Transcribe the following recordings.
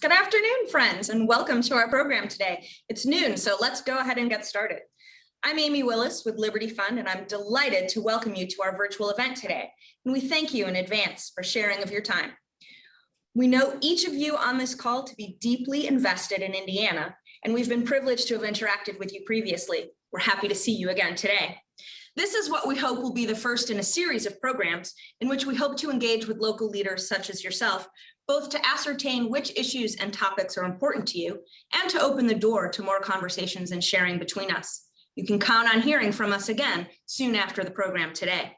Good afternoon, friends, and welcome to our program today. It's noon, so let's go ahead and get started. I'm Amy Willis with Liberty Fund, and I'm delighted to welcome you to our virtual event today. And we thank you in advance for sharing of your time. We know each of you on this call to be deeply invested in Indiana, and we've been privileged to have interacted with you previously. We're happy to see you again today. This is what we hope will be the first in a series of programs in which we hope to engage with local leaders such as yourself, both to ascertain which issues and topics are important to you and to open the door to more conversations and sharing between us. You can count on hearing from us again soon after the program today.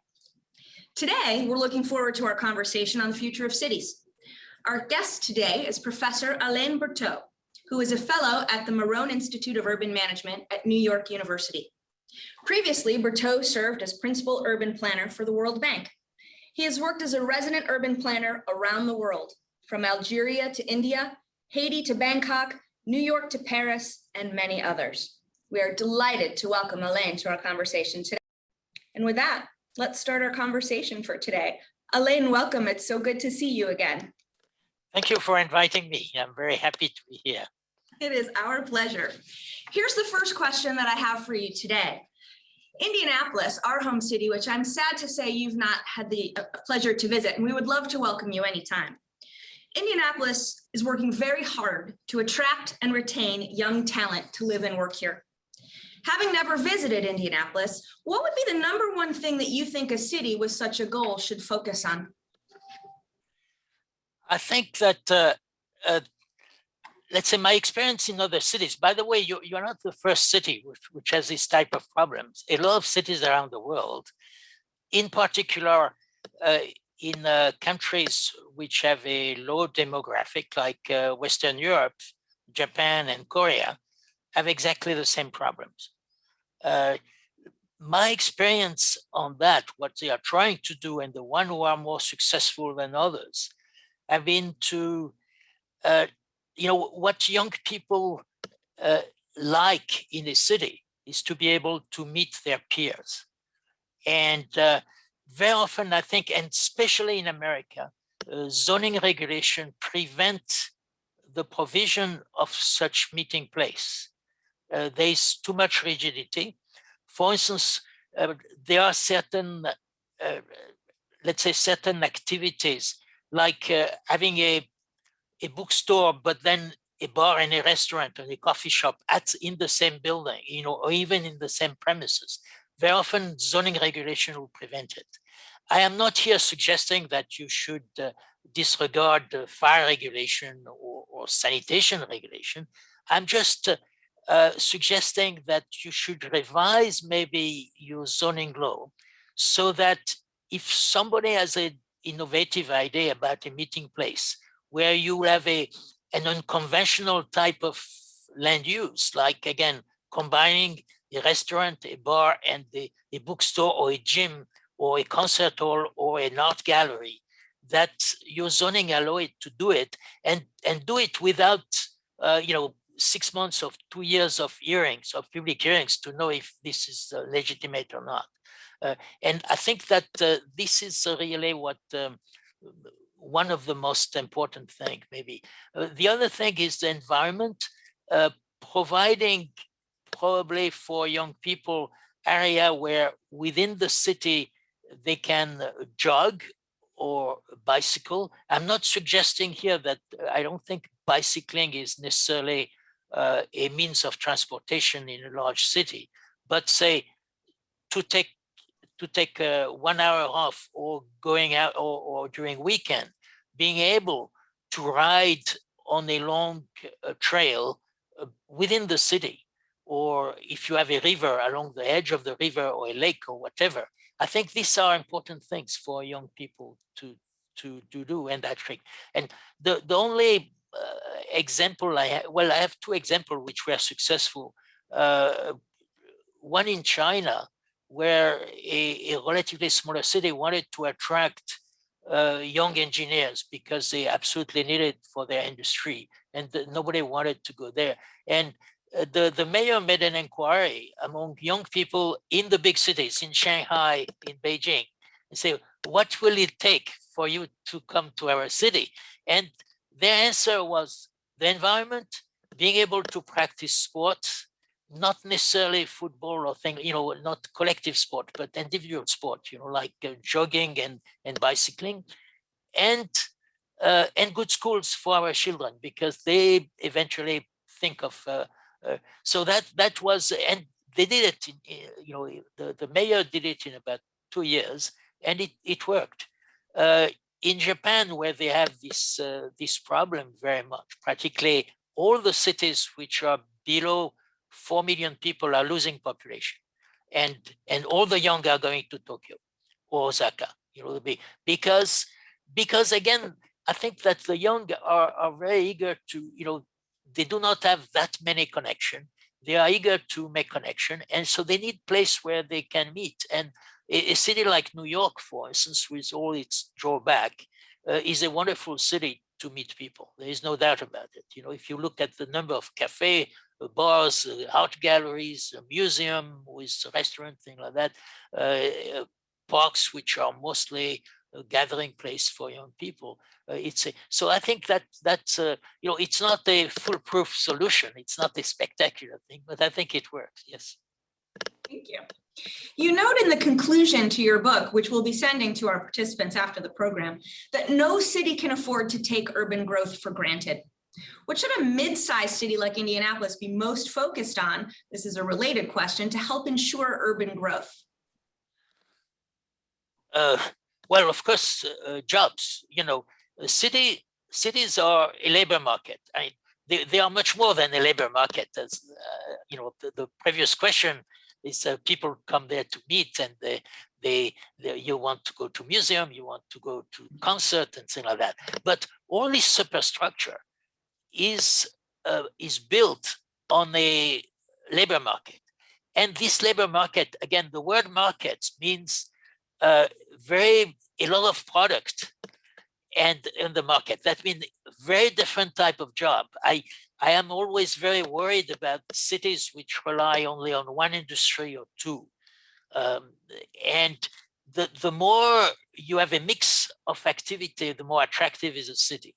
Today, we're looking forward to our conversation on the future of cities. Our guest today is Professor Alian Bertaud, who is a fellow at the Marone Institute of Urban Management at New York University. Previously, Bertaud served as principal urban planner for the World Bank. He has worked as a resident urban planner around the world, from Algeria to India, Haiti to Bangkok, New York to Paris, and many others. We are delighted to welcome Alain to our conversation today. And with that, let's start our conversation for today. Alain, welcome. It's so good to see you again. Thank you for inviting me. I'm very happy to be here. It is our pleasure. Here's the first question that I have for you today. Indianapolis, our home city, which I'm sad to say you've not had the pleasure to visit, and we would love to welcome you anytime. Indianapolis is working very hard to attract and retain young talent to live and work here. Having never visited Indianapolis, what would be the number one thing that you think a city with such a goal should focus on? I think that, let's say my experience in other cities, by the way, you're not the first city which has this type of problems. A lot of cities around the world, in particular, in countries which have a low demographic like Western Europe, Japan, and Korea, have exactly the same problems. My experience on that, what they are trying to do, and the one who are more successful than others, have been to, what young people like in a city is to be able to meet their peers. And very often, I think, and especially in America, zoning regulation prevent the provision of such meeting place. There's too much rigidity. For instance, there are certain, let's say, certain activities like having a bookstore, but then a bar and a restaurant and a coffee shop in the same building, or even in the same premises. Very often zoning regulation will prevent it. I am not here suggesting that you should disregard fire regulation or sanitation regulation. I'm just suggesting that you should revise maybe your zoning law so that if somebody has an innovative idea about a meeting place where you have an unconventional type of land use, like again, combining a restaurant, a bar, and a bookstore or a gym or a concert hall or an art gallery, that your zoning allow it to do it and do it without 6 months of 2 years of hearings, of public hearings, to know if this is legitimate or not. And I think that this is really what one of the most important things, maybe. The other thing is the environment, providing probably for young people area where within the city they can jog or bicycle. I'm not suggesting here that I don't think bicycling is necessarily a means of transportation in a large city, but say to take 1 hour off or going out or during weekend, being able to ride on a long trail within the city, or if you have a river along the edge of the river or a lake or whatever. I think these are important things for young people to do in that trick. And the only example I have two examples which were successful. One in China, where a relatively smaller city wanted to attract young engineers because they absolutely needed for their industry, and nobody wanted to go there. And the mayor made an inquiry among young people in the big cities, in Shanghai, in Beijing, and say, what will it take for you to come to our city? And their answer was the environment, being able to practice sports, not necessarily football or thing, not collective sport, but individual sport, like jogging and bicycling, and good schools for our children, because they eventually think of. So that was, and they did it. The mayor did it in about 2 years, and it worked. In Japan, where they have this problem very much, particularly all the cities which are below 4 million people are losing population, and all the young are going to Tokyo or Osaka, because again, I think that the young are very eager to, they do not have that many connection. They are eager to make connection, and so they need place where they can meet. And a city like New York, for instance, with all its drawback, is a wonderful city to meet people. There is no doubt about it. If you look at the number of cafes, bars, art galleries, a museum with a restaurant, thing like that, parks which are mostly a gathering place for young people. So I think that's it's not a foolproof solution. It's not a spectacular thing, but I think it works. Yes. Thank you. You note in the conclusion to your book, which we'll be sending to our participants after the program, that no city can afford to take urban growth for granted. What should a mid-sized city like Indianapolis be most focused on? This is a related question, to help ensure urban growth. Well, of course, jobs. Cities are a labor market. They are much more than a labor market. As the previous question is, people come there to meet, and you want to go to museum, you want to go to concert and things like that. But all this superstructure is built on a labor market, and this labor market, again, the word market means a lot of product and in the market. That means very different type of job. I am always very worried about cities which rely only on one industry or two. And the more you have a mix of activity, the more attractive is a city.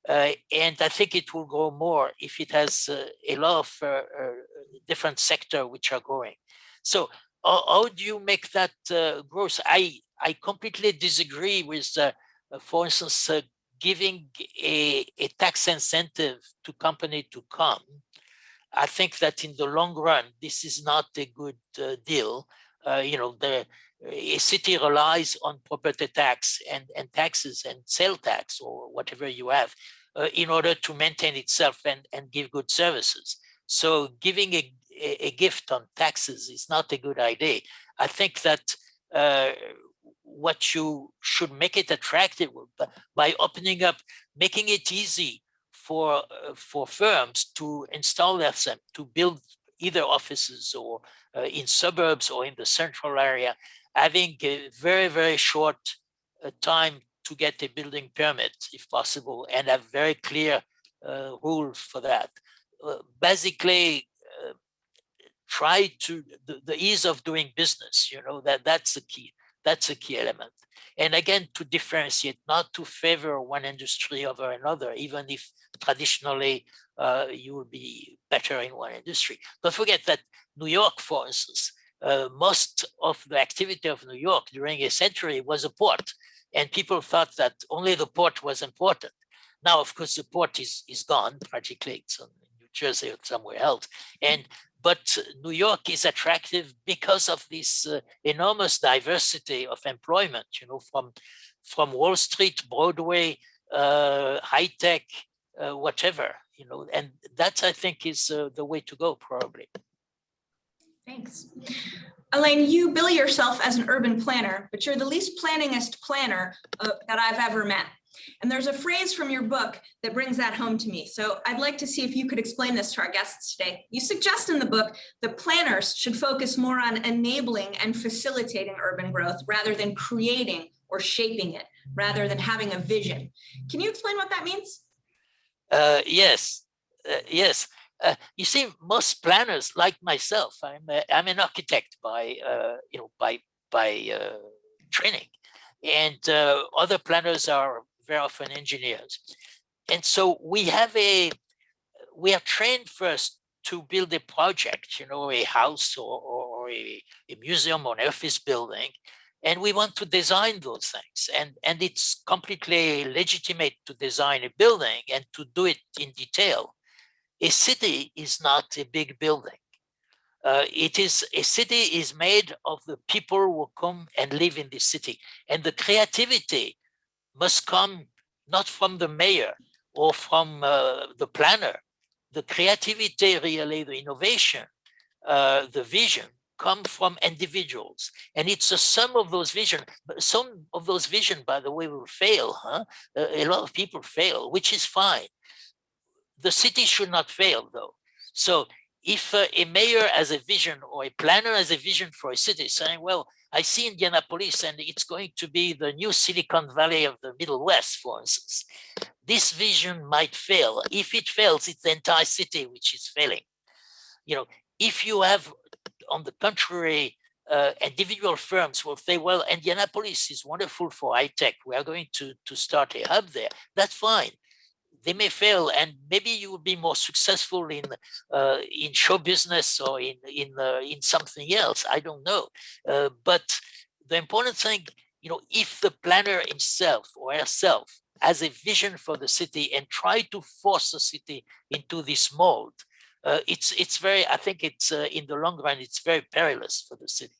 And I think it will grow more if it has a lot of different sectors which are growing. So how do you make that growth? I completely disagree with, for instance, giving a tax incentive to company to come. I think that in the long run, this is not a good deal. A city relies on property tax and taxes and sales tax or whatever you have in order to maintain itself and give good services. So giving a gift on taxes is not a good idea. I think that what you should make it attractive by opening up, making it easy for firms to install themselves, to build either offices or in suburbs or in the central area, having a very, very short time to get a building permit, if possible, and have very clear rules for that. Basically, try to the ease of doing business. That's the key. That's a key element. And again, to differentiate, not to favor one industry over another, even if traditionally you will be better in one industry. Don't forget that New York, for instance, most of the activity of New York during a century was a port, and people thought that only the port was important. Now, of course, the port is gone, practically. It's in New Jersey or somewhere else. But New York is attractive because of this enormous diversity of employment, from Wall Street, Broadway, high tech, whatever, and that, I think, is the way to go, probably. Thanks. Alain, you bill yourself as an urban planner, but you're the least planningest planner that I've ever met. And there's a phrase from your book that brings that home to me. So I'd like to see if you could explain this to our guests today. You suggest in the book that planners should focus more on enabling and facilitating urban growth rather than creating or shaping it, rather than having a vision. Can you explain what that means? Yes. You see, most planners, like myself, I'm an architect by training, and other planners are very often engineers. And so we are trained first to build a project, a house or a museum or an office building, and we want to design those things. And it's completely legitimate to design a building and to do it in detail. A city is not a big building. A city is made of the people who come and live in the city, and the creativity must come not from the mayor or from the planner. The creativity, really, the innovation, the vision come from individuals, and it's a sum of those vision. Some of those vision, by the way, will fail. A lot of people fail, which is fine. The city should not fail, though. So if a mayor has a vision or a planner has a vision for a city, saying, well, I see Indianapolis and it's going to be the new Silicon Valley of the Middle West, for instance, this vision might fail. If it fails, it's the entire city which is failing. If you have, on the contrary, individual firms will say, well, Indianapolis is wonderful for high tech. We are going to start a hub there. That's fine. They may fail, and maybe you will be more successful in show business or in something else. I don't know, but the important thing, if the planner himself or herself has a vision for the city and try to force the city into this mold, it's very. I think it's in the long run, it's very perilous for the city.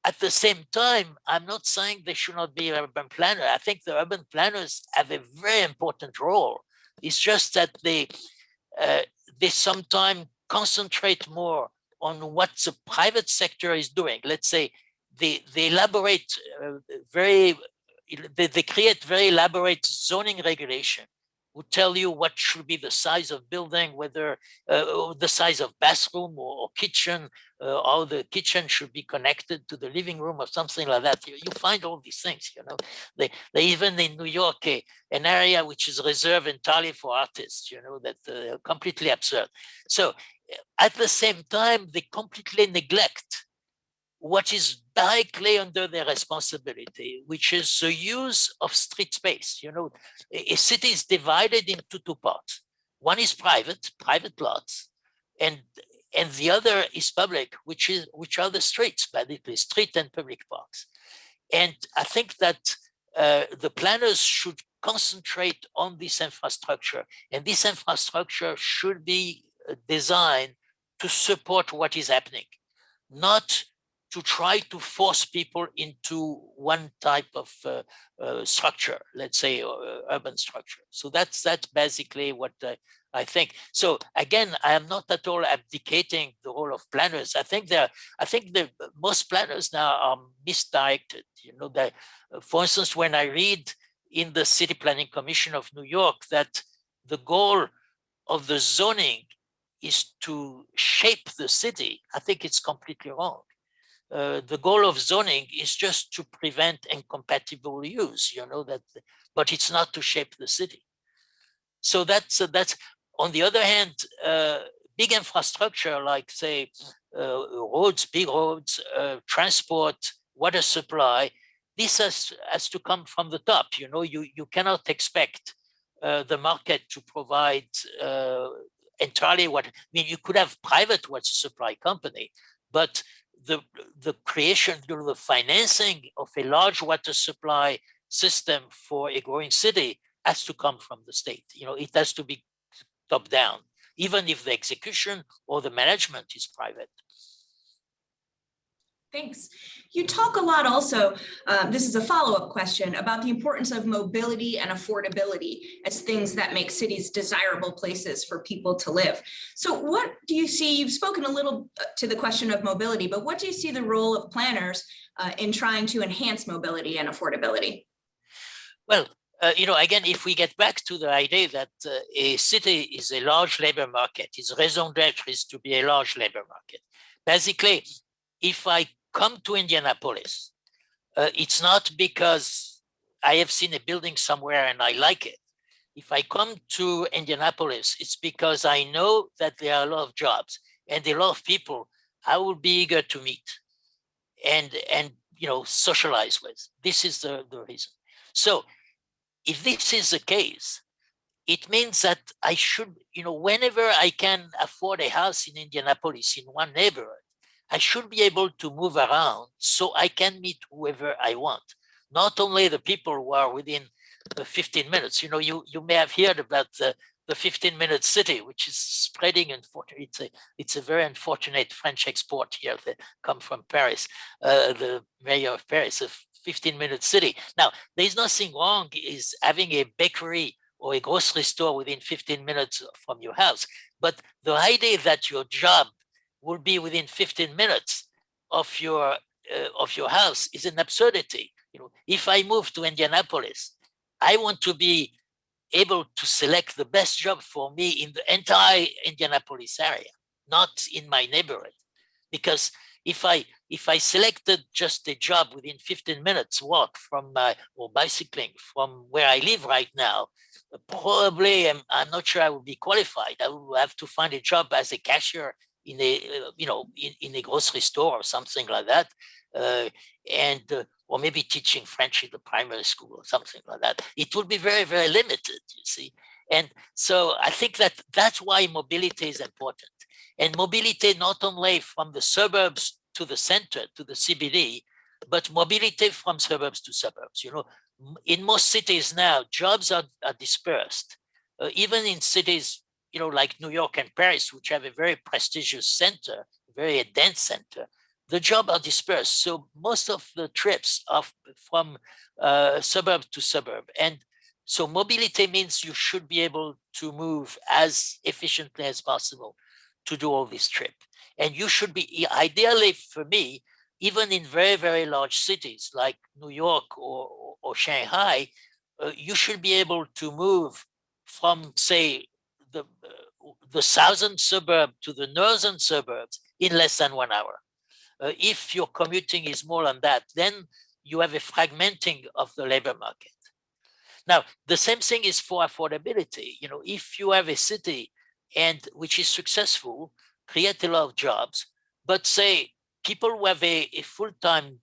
At the same time, I'm not saying there should not be an urban planner. I think the urban planners have a very important role. It's just that they sometimes concentrate more on what the private sector is doing. Let's say they elaborate they create very elaborate zoning regulation, will tell you what should be the size of building, whether the size of bathroom or kitchen, how the kitchen should be connected to the living room or something like that. You find all these things, They even in New York, an area which is reserved entirely for artists, that completely absurd. So at the same time, they completely neglect what is directly under their responsibility, which is the use of street space. A city is divided into two parts. One is private lots, and the other is public, which are the streets, basically street and public parks. And I think that the planners should concentrate on this infrastructure, and this infrastructure should be designed to support what is happening, not to try to force people into one type of structure, let's say, urban structure. So that's basically what I think. So again, I am not at all abdicating the role of planners. I think the most planners now are misdirected. That, for instance, when I read in the City Planning Commission of New York that the goal of the zoning is to shape the city, I think it's completely wrong. The goal of zoning is just to prevent incompatible use, but it's not to shape the city. So that's on the other hand, big infrastructure like, say, roads, big roads, transport, water supply, this has to come from the top. You cannot expect the market to provide entirely you could have private water supply company, but the creation, the financing of a large water supply system for a growing city has to come from the state. It has to be top down, even if the execution or the management is private. Thanks. You talk a lot also, this is a follow-up question, about the importance of mobility and affordability as things that make cities desirable places for people to live. So what do you see, you've spoken a little to the question of mobility, but what do you see the role of planners in trying to enhance mobility and affordability? Well, again, if we get back to the idea that a city is a large labor market, its raison d'etre is to be a large labor market. Basically, if I come to Indianapolis, it's not because I have seen a building somewhere and I like it. If I come to Indianapolis, it's because I know that there are a lot of jobs and a lot of people I will be eager to meet and socialize with. This is the reason. So if this is the case, it means that I should, whenever I can afford a house in Indianapolis in one neighborhood, I should be able to move around so I can meet whoever I want. Not only the people who are within the 15 minutes. You may have heard about the 15-minute city, which is spreading. Unfortunately, it's a very unfortunate French export here that come from Paris. The mayor of Paris, a 15-minute city. Now, there's nothing wrong is having a bakery or a grocery store within 15 minutes from your house. But the idea that your job will be within 15 minutes of your house is an absurdity. If I move to Indianapolis, I want to be able to select the best job for me in the entire Indianapolis area, not in my neighborhood. Because if I selected just a job within 15 minutes walk from or bicycling from where I live right now, probably I'm not sure I would be qualified. I will have to find a job as a cashier in a in a grocery store or something like that, or maybe teaching French in the primary school or something like that. It would be very, very limited, you see. And so I think that's why mobility is important. And mobility not only from the suburbs to the center, to the CBD, but mobility from suburbs to suburbs. In most cities now, jobs are dispersed. Even in cities, like New York and Paris, which have a very prestigious center, very dense center, the jobs are dispersed. So most of the trips are from suburb to suburb. And so mobility means you should be able to move as efficiently as possible to do all this trip. And you should be, ideally for me, even in very, very large cities like New York or Shanghai, you should be able to move from, say, the southern suburb to the northern suburbs in less than 1 hour. If your commuting is more than that, then you have a fragmenting of the labor market. Now, the same thing is for affordability. If you have a city and which is successful, create a lot of jobs, but say people who have a full-time,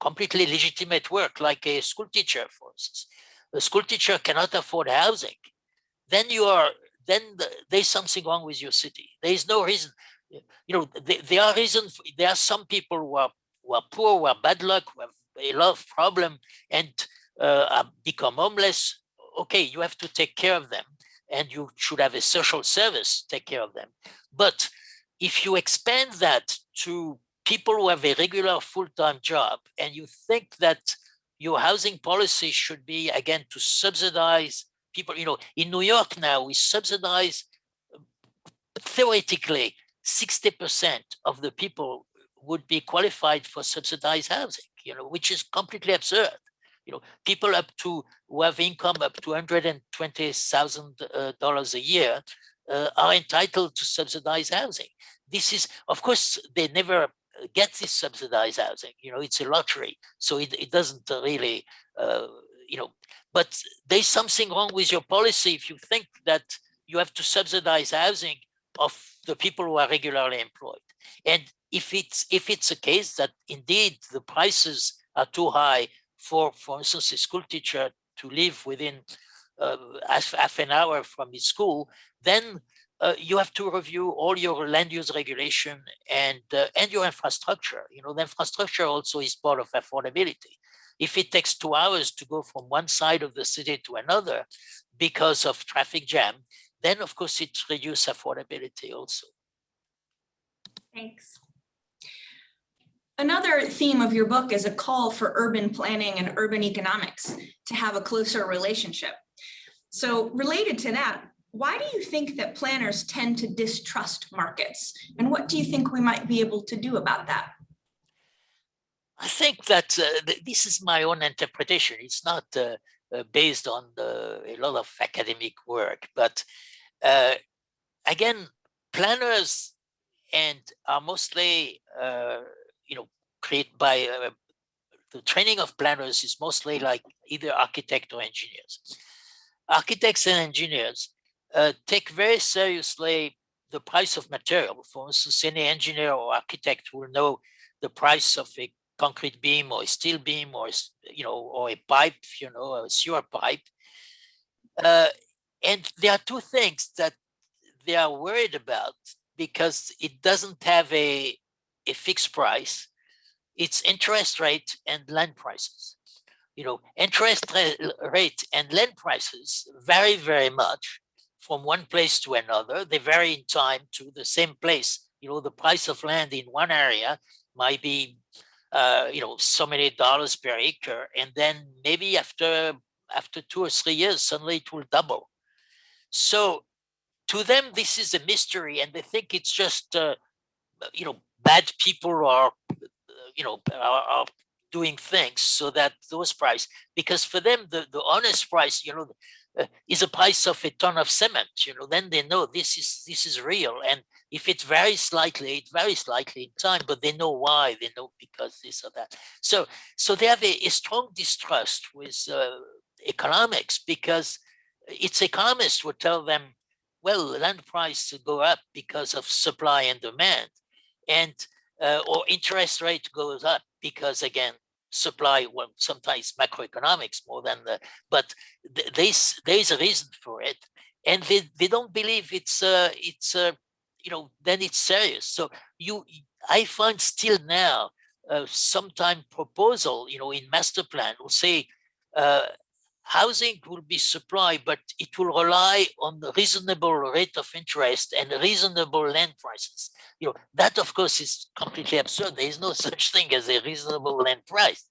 completely legitimate work, like a school teacher, for instance, a school teacher cannot afford housing, then there's something wrong with your city. There is no reason. There are reasons. There are some people who are poor, who are bad luck, who have a lot of problem, and become homeless. Okay, you have to take care of them, and you should have a social service take care of them. But if you expand that to people who have a regular full-time job, and you think that your housing policy should be, again, to subsidize people, in New York now, we subsidize theoretically 60% of the people would be qualified for subsidized housing, which is completely absurd. People who have income up to $120,000 a year are entitled to subsidized housing. This is, of course, they never get this subsidized housing. It's a lottery, so it doesn't really, but there's something wrong with your policy if you think that you have to subsidize housing of the people who are regularly employed. And if it's a case that indeed the prices are too high for instance, a school teacher to live within half an hour from his school, then you have to review all your land use regulation and your infrastructure. The infrastructure also is part of affordability. If it takes 2 hours to go from one side of the city to another because of traffic jam, then of course it reduces affordability also. Thanks. Another theme of your book is a call for urban planning and urban economics to have a closer relationship. So related to that, why do you think that planners tend to distrust markets? And what do you think we might be able to do about that? I think that this is my own interpretation. It's not based on a lot of academic work, but again, planners are mostly, created by the training of planners is mostly like either architect or engineers. Architects and engineers take very seriously the price of material. For instance, any engineer or architect will know the price of a concrete beam or a steel beam or, or a pipe, a sewer pipe. And there are two things that they are worried about because it doesn't have a fixed price. It's interest rate and land prices. Interest rate and land prices vary very much from one place to another. They vary in time to the same place. The price of land in one area might be, so many dollars per acre, and then maybe after 2 or 3 years, suddenly it will double. So to them, this is a mystery, and they think it's just, bad people are doing things so that those price, because for them the honest price is a price of a ton of cement. Then they know this is real, and if it varies slightly in time, but they know why. They know because this or that. So they have a strong distrust with economics, because it's economists would tell them, well, land price go up because of supply and demand, and or interest rate goes up because, again, supply, well, sometimes macroeconomics more than but there's a reason for it, and they don't believe it's then it's serious. So I find still now sometime proposal in master plan will say housing will be supplied, but it will rely on the reasonable rate of interest and reasonable land prices. That of course is completely absurd. There is no such thing as a reasonable land price.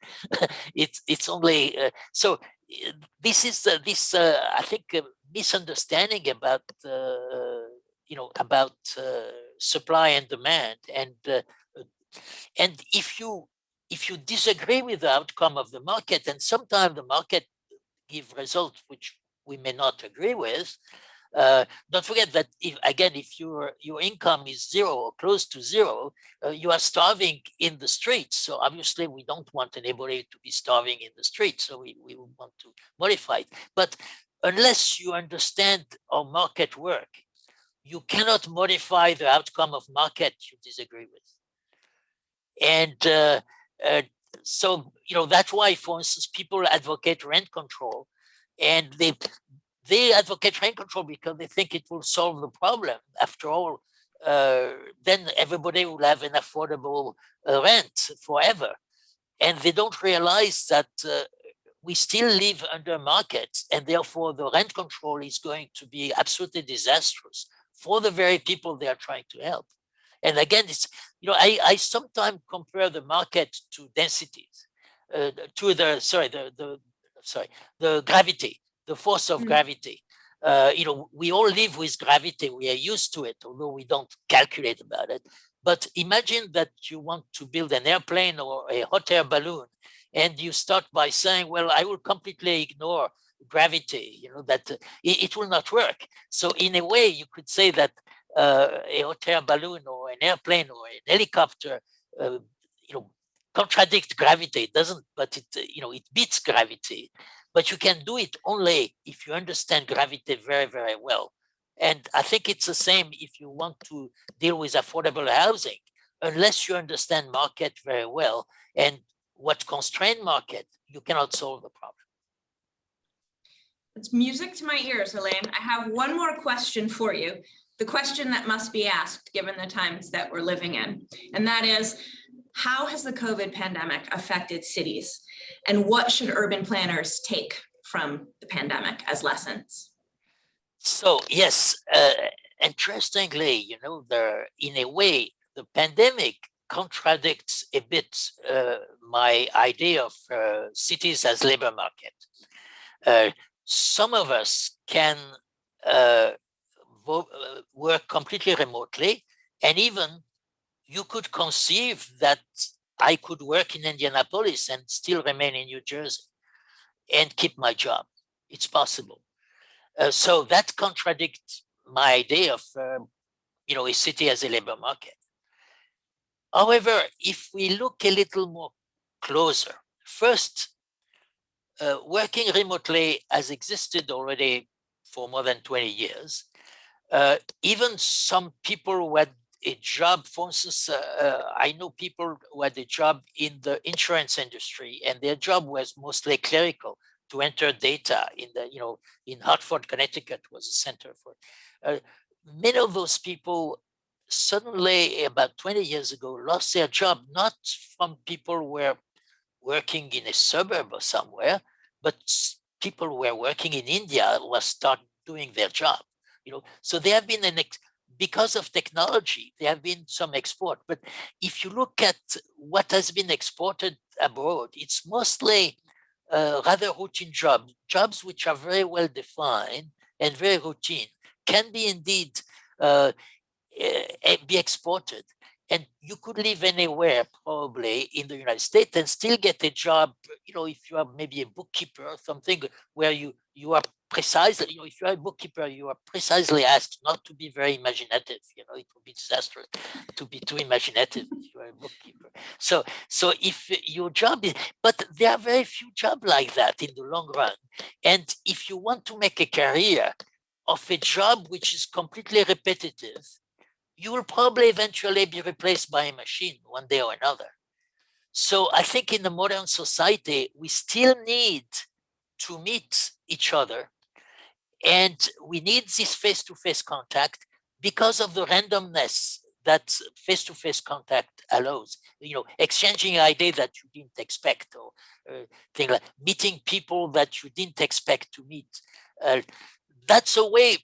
It's only this is I think misunderstanding about supply and demand, and if you disagree with the outcome of the market, and sometimes the market give results which we may not agree with. Don't forget that if your income is zero or close to zero, you are starving in the streets. So obviously we don't want anybody to be starving in the streets. So we want to modify it. But unless you understand how market work, you cannot modify the outcome of market you disagree with. And so that's why, for instance, people advocate rent control, and they advocate rent control because they think it will solve the problem. After all, then everybody will have an affordable rent forever, and they don't realize that we still live under markets, and therefore the rent control is going to be absolutely disastrous for the very people they are trying to help. And again, it's I sometimes compare the market to densities, to the gravity, the force of gravity. We all live with gravity. We are used to it, although we don't calculate about it. But imagine that you want to build an airplane or a hot air balloon, and you start by saying, well, I will completely ignore gravity, that it will not work. So in a way, you could say that a hot air balloon or an airplane or an helicopter, contradict gravity. It doesn't, but it beats gravity. But you can do it only if you understand gravity very, very well. And I think it's the same if you want to deal with affordable housing. Unless you understand market very well and what constrain market, you cannot solve the problem. It's music to my ears, Alain. I have one more question for you. The question that must be asked given the times that we're living in. And that is, how has the COVID pandemic affected cities? And what should urban planners take from the pandemic as lessons? So yes, interestingly, in a way, the pandemic contradicts a bit my idea of cities as labor market. Some of us can work completely remotely, and even you could conceive that I could work in Indianapolis and still remain in New Jersey and keep my job. It's possible. So that contradicts my idea of a city as a labor market. However, if we look a little more closer, first, working remotely has existed already for more than 20 years. Even some people who had a job. For instance, I know people who had a job in the insurance industry, and their job was mostly clerical, to enter data in the, in Hartford, Connecticut was a center for it. Many of those people suddenly, about 20 years ago, lost their job, not from people who were working in a suburb or somewhere, but people who were working in India were start doing their job. So there have been because of technology, there have been some export. But if you look at what has been exported abroad, it's mostly rather routine jobs which are very well defined and very routine, can be indeed be exported. And you could live anywhere probably in the United States and still get a job, if you are maybe a bookkeeper or something, where you are precisely, if you are a bookkeeper, you are precisely asked not to be very imaginative. It would be disastrous to be too imaginative if you are a bookkeeper. So if your job is, but there are very few jobs like that in the long run. And if you want to make a career of a job which is completely repetitive, you will probably eventually be replaced by a machine one day or another. So I think in the modern society, we still need to meet each other, and we need this face-to-face contact because of the randomness that face-to-face contact allows. Exchanging ideas that you didn't expect, or things like meeting people that you didn't expect to meet. That's a way,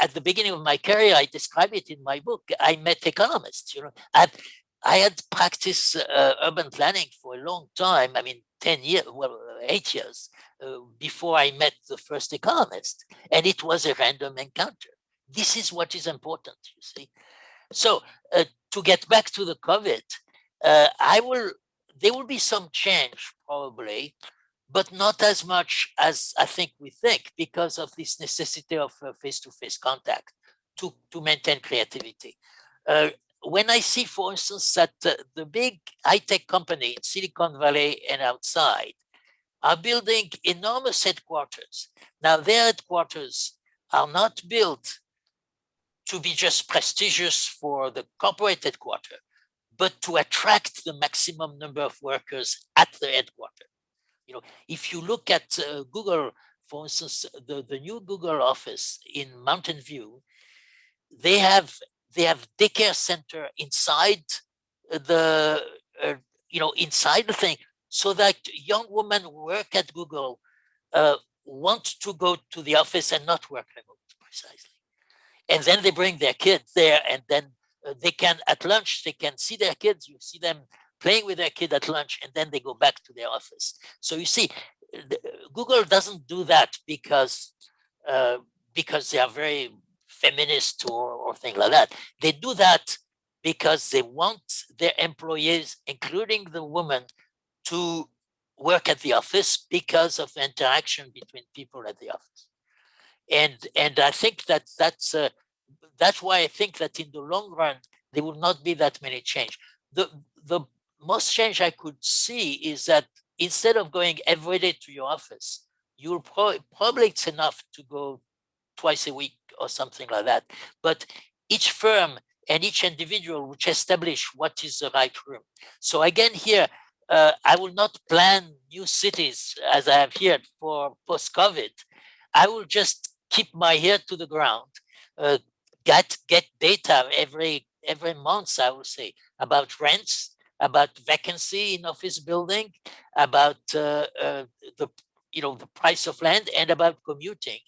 at the beginning of my career, I describe it in my book. I met economists. I had practiced urban planning for a long time. 10 years, 8 years before I met the first economist, and it was a random encounter. This is what is important, you see. So to get back to the COVID, there will be some change probably, but not as much as I think we think, because of this necessity of face-to-face contact to maintain creativity. When I see, for instance, that the big high-tech company in Silicon Valley and outside are building enormous headquarters. Now, their headquarters are not built to be just prestigious for the corporate headquarters, but to attract the maximum number of workers at the headquarters. If you look at Google, for instance, the new Google office in Mountain View, they have daycare center inside the inside the thing, so that young women who work at Google want to go to the office and not work remote, precisely. And then they bring their kids there, and then they can, at lunch, they can see their kids. You see them playing with their kid at lunch, and then they go back to their office. So you see, Google doesn't do that because they are very feminist or things like that. They do that because they want their employees, including the women, to work at the office because of the interaction between people at the office. And I think that's why I think that in the long run there will not be that many change. The most change I could see is that instead of going every day to your office, you'll probably it's enough to go twice a week or something like that. But each firm and each individual which establish what is the right room. So again, here, I will not plan new cities as I have here for post-COVID. I will just keep my ear to the ground, get data every month, I will say, about rents, about vacancy in office building, about the price of land, and about commuting.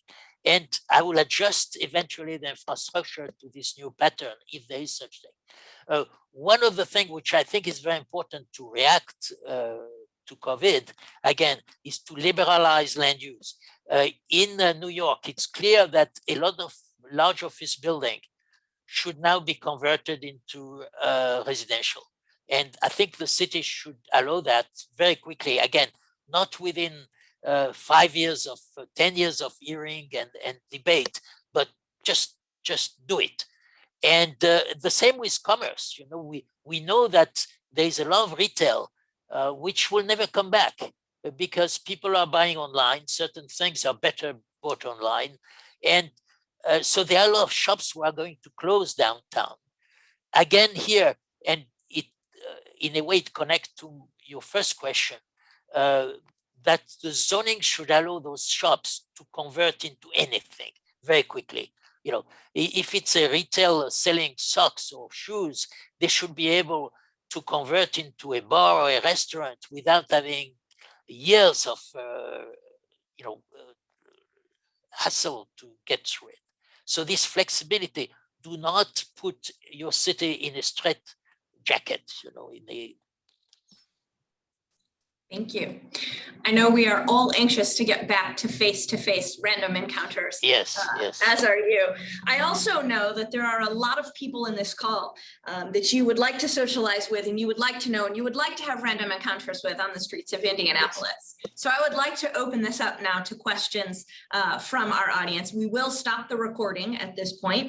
And I will adjust eventually the infrastructure to this new pattern, if there is such thing. One of the things which I think is very important to react to COVID, again, is to liberalize land use. In New York, it's clear that a lot of large office building should now be converted into residential. And I think the city should allow that very quickly. Again, not within 5 years of 10 years of hearing and debate, but just do it. And the same with commerce. We know that there is a lot of retail which will never come back because people are buying online. Certain things are better bought online, and so there are a lot of shops who are going to close downtown. again here, and it in a way it connects to your first question, that the zoning should allow those shops to convert into anything very quickly. You know, if it's a retail selling socks or shoes, they should be able to convert into a bar or a restaurant without having years of hassle to get through it. So this flexibility, do not put your city in a straight jacket, Thank you. I know we are all anxious to get back to face-to-face random encounters. Yes, yes. As are you. I also know that there are a lot of people in this call that you would like to socialize with, and you would like to know, and you would like to have random encounters with on the streets of Indianapolis. Yes. So I would like to open this up now to questions from our audience. We will stop the recording at this point.